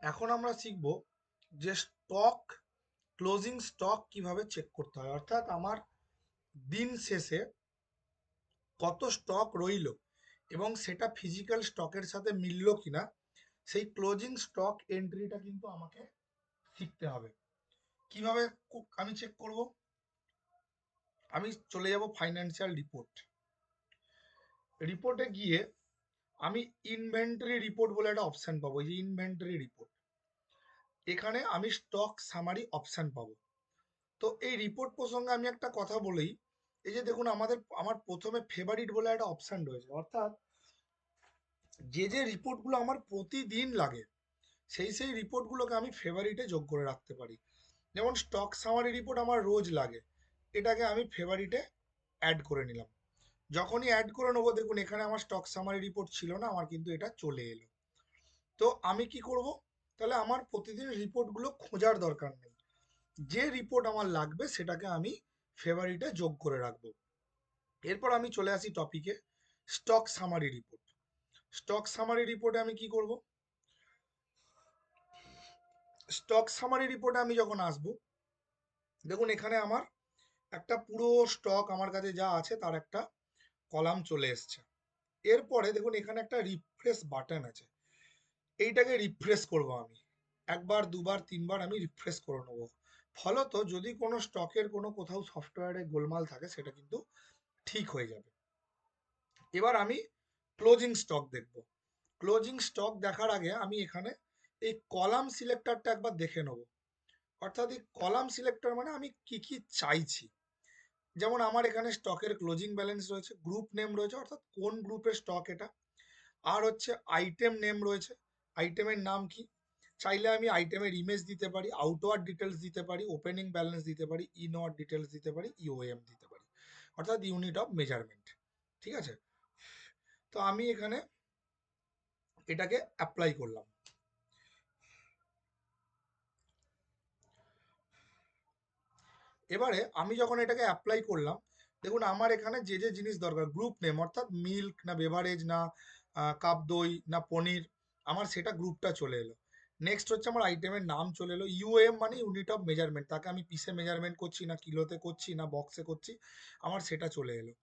এখন আমরা শিখব যে স্টক ক্লোজিং স্টক কিভাবে চেক করতে হয়, অর্থাৎ আমার দিন শেষে কত স্টক রইল এবং সেটা ফিজিক্যাল স্টকের সাথে মিলল কিনা সেই ক্লোজিং স্টক এন্ট্রিটা কিন্তু আমাকে শিখতে হবে। কিভাবে আমি চেক করব? আমি চলে যাব ফাইন্যান্সিয়াল রিপোর্ট। রিপোর্টে গিয়ে আমি ইনভেন্টরি রিপোর্ট বলে একটা অপশন পাবো, এই যে ইনভেন্টরি রিপোর্ট, এখানে আমি স্টক সামারি অপশন পাবো। তো এই রিপোর্ট প্রসঙ্গে আমি একটা কথা বলেই, এই যে দেখুন আমার প্রথমে ফেভারিট বলে একটা অপশন রয়েছে, অর্থাৎ যে রিপোর্টগুলো আমার প্রতিদিন লাগে সেই রিপোর্টগুলোকে আমি ফেভারিটে যোগ করে রাখতে পারি। যেমন স্টক সামারি রিপোর্ট আমার রোজ লাগে, এটাকে আমি ফেভারিটে অ্যাড করে নিলাম। যখনই অ্যাড করে নেবো দেখুন এখানে আমার স্টক সামারি রিপোর্ট ছিল না, আমার কিন্তু এটা চলে এলো। তো আমি কি করব? তাহলে আমার প্রতিদিন রিপোর্টগুলো খোঁজার দরকার নেই, যে রিপোর্ট আমার লাগবে সেটাকে আমি ফেভারিটে যোগ করে রাখবো। এরপর আমি চলে আসি টপিকে, stock summary report. Stock summary রিপোর্টে আমি কি করব? স্টক সামারি রিপোর্টে আমি যখন আসব, দেখুন এখানে আমার একটা পুরো স্টক আমার কাছে যা আছে তার একটা কলাম চলে এসছে। এরপরে দেখুন এখানে একটা রিফ্রেশ বাটন আছে, এইটাকে রিফ্রেশ করব আমি। একবার দুবার তিনবার আমি রিফ্রেশ করে নেবো। ফলত যদি কোনো স্টকের কোনো কোথাও সফটওয়্যারে গোলমাল থাকে সেটা কিন্তু ঠিক হয়ে যাবে। এবার আমি ক্লোজিং স্টক দেখব। ক্লোজিং স্টক দেখার আগে আমি এখানে এই কলাম সিলেক্টরটা একবার দেখে নেব। অর্থাৎ এই কলাম সিলেক্টর মানে আমি কি কি চাইছি। যেমন আমার এখানে স্টকের ক্লোজিং ব্যালেন্স রয়েছে, গ্রুপ নেম রয়েছে অর্থাৎ কোন গ্রুপের স্টক এটা, আর হচ্ছে আইটেম নেম রয়েছে, আইটেমের নাম কি। চাইলে আমি আইটেমের ইমেজ দিতে পারি, আউটওয়ার্ড ডিটেলস দিতে পারি, ওপেনিং ব্যালেন্স দিতে পারি, ইনওয়ার্ড ডিটেলস দিতে পারি, ইওএম দিতে পারি, অর্থাৎ ইউনিট অফ মেজারমেন্ট। ঠিক আছে? তো আমি এখানে এটাকে অ্যাপ্লাই করলাম। এবারে আমি যখন এটাকে অ্যাপ্লাই করলাম, দেখুন আমার এখানে যে জিনিস দরকার, গ্রুপ নেম অর্থাৎ মিল্ক না বেভারেজ না কাপ দই না পনির, আমার সেটা গ্রুপটা চলে এলো। নেক্সট হচ্ছে আমার আইটেমের নাম চলে এলো, ইউএম মানে ইউনিট অফ মেজারমেন্ট, তাকে আমি পিসে মেজারমেন্ট করছি না কিলোতে করছি না বক্সে করছি, আমার সেটা চলে এলো।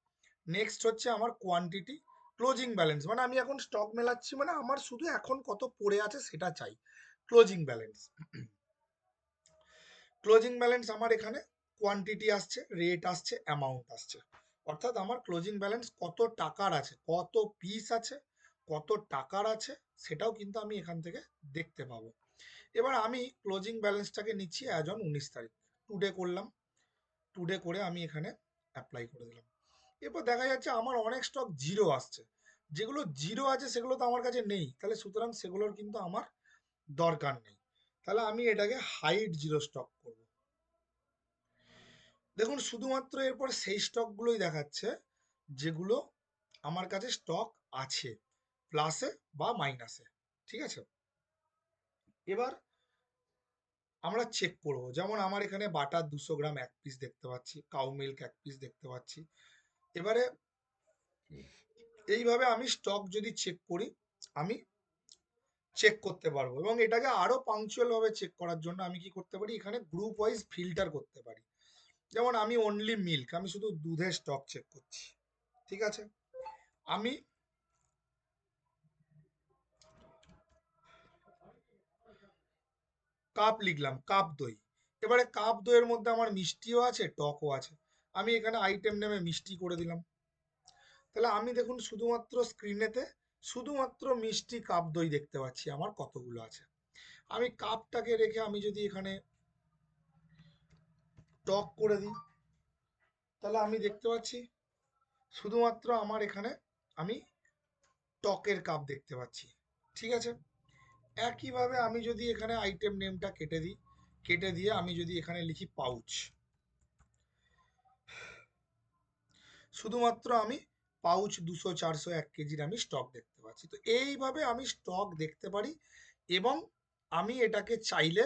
নেক্সট হচ্ছে আমার কোয়ান্টিটি, ক্লোজিং ব্যালেন্স মানে আমি এখন স্টক মেলাচ্ছি, মানে আমার শুধু এখন কত পড়ে আছে সেটা চাই, ক্লোজিং ব্যালেন্স। ক্লোজিং ব্যালেন্স আমার এখানে কোয়ান্টিটি আসছে, রেট আসছে, অ্যামাউন্ট আসছে, অর্থাৎ আমার ক্লোজিং ব্যালেন্স কত টাকার আছে, কত পিস আছে, কত টাকার আছে, সেটাও কিন্তু আমি এখান থেকে দেখতে পাবো। এবার আমি ক্লোজিং ব্যালেন্সটাকে নিচ্ছি অ্যাজ অন 19 তারিখ, টুডে করলাম। টুডে করে আমি এখানে অ্যাপ্লাই করে দিলাম। এরপর দেখা যাচ্ছে আমার অনেক স্টক জিরো আসছে, যেগুলো জিরো আছে সেগুলো তো আমার কাছে নেই, তাহলে সুতরাং সেগুলোর কিন্তু আমার দরকার নেই। তাহলে আমি এটাকে হাইড জিরো স্টক করব। দেখুন শুধুমাত্র এরপর সেই স্টকগুলোই দেখাচ্ছে যেগুলো আমার কাছে স্টক আছে, প্লাসে বা মাইনাসে। ঠিক আছে? এবার আমরা চেক করব, যেমন আমার এখানে বাটার 200 গ্রাম এক পিস দেখতে পাচ্ছি, কাউ মিল্ক এক পিস দেখতে পাচ্ছি। এবারে এইভাবে আমি স্টক যদি চেক করি, আমি চেক করতে পারবো এবং এটাকে আরো পাংচুয়াল ভাবে চেক করার জন্য আমি কি করতে পারি, এখানে গ্রুপ ওয়াইজ ফিল্টার করতে পারি। যেমন আমি অনলি মিল্ক, আমি শুধু দুধের স্টক চেক করছি। ঠিক আছে? আমি কাপ লিখলাম, কাপ দই। এবারে কাপ দইয়ের মধ্যে আমার মিষ্টিও আছে টকও আছে, আমি এখানে আইটেম নেমে মিষ্টি করে দিলাম। তাহলে আমি দেখুন শুধুমাত্র স্ক্রিনেতে শুধুমাত্র মিষ্টি কাপ দই দেখতে পাচ্ছি আমার কতগুলো আছে। আমি কাপটাকে রেখে আমি যদি এখানে টক করে দিই, তাহলে আমি দেখতে পাচ্ছি শুধুমাত্র আমার এখানে আমি টকের কাপ দেখতে পাচ্ছি। ঠিক আছে? একইভাবে আমি যদি এখানে আইটেম নেমটা কেটে দিই, কেটে দিয়ে আমি যদি এখানে লিখি পাউচ, শুধুমাত্র আমি পাউচ 200 400 1 কেজির আমি স্টক দেখতে পাচ্ছি। তো এইভাবে আমি স্টক দেখতে পারি এবং আমি এটাকে চাইলে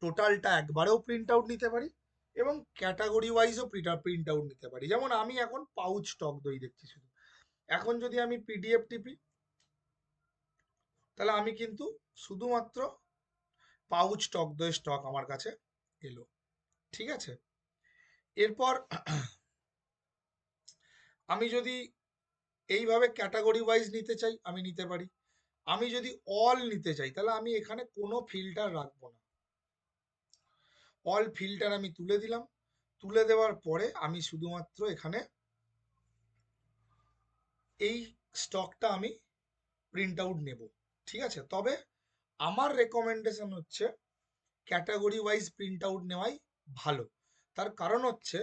টোটালটা একবারেও প্রিন্ট আউট নিতে পারি এবং ক্যাটাগরি ওয়াইজও প্রিন্ট আউট নিতে পারি। যেমন আমি এখন পাউচ টক দই দেখছি শুধু, এখন যদি আমি পিডিএফ টিপি, তাহলে আমি কিন্তু শুধুমাত্র পাউচ টক দই স্টক আমার কাছে এলো। ঠিক আছে, এরপর আমি যদি এইভাবে ক্যাটাগরি ওয়াইজ নিতে চাই আমি নিতে পারি। আমি যদি অল নিতে চাই তাহলে আমি এখানে কোনো ফিল্টার রাখবো না, অল ফিল্টার আমি তুলে দিলাম। তুলে দেওয়ার পরে আমি শুধুমাত্র এখানে এই স্টকটা আমি প্রিন্ট আউট নেব। ঠিক আছে, তবে আমার রেকমেন্ডেশন হচ্ছে ক্যাটাগরি ওয়াইজ প্রিন্ট আউট নেওয়াই ভালো। তার কারণ হচ্ছে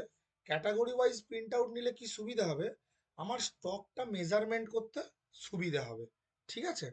ক্যাটাগরি ওয়াইজ প্রিন্ট আউট নিলে কি সুবিধা হবে, আমার স্টকটা মেজারমেন্ট করতে সুবিধা হবে। ঠিক আছে,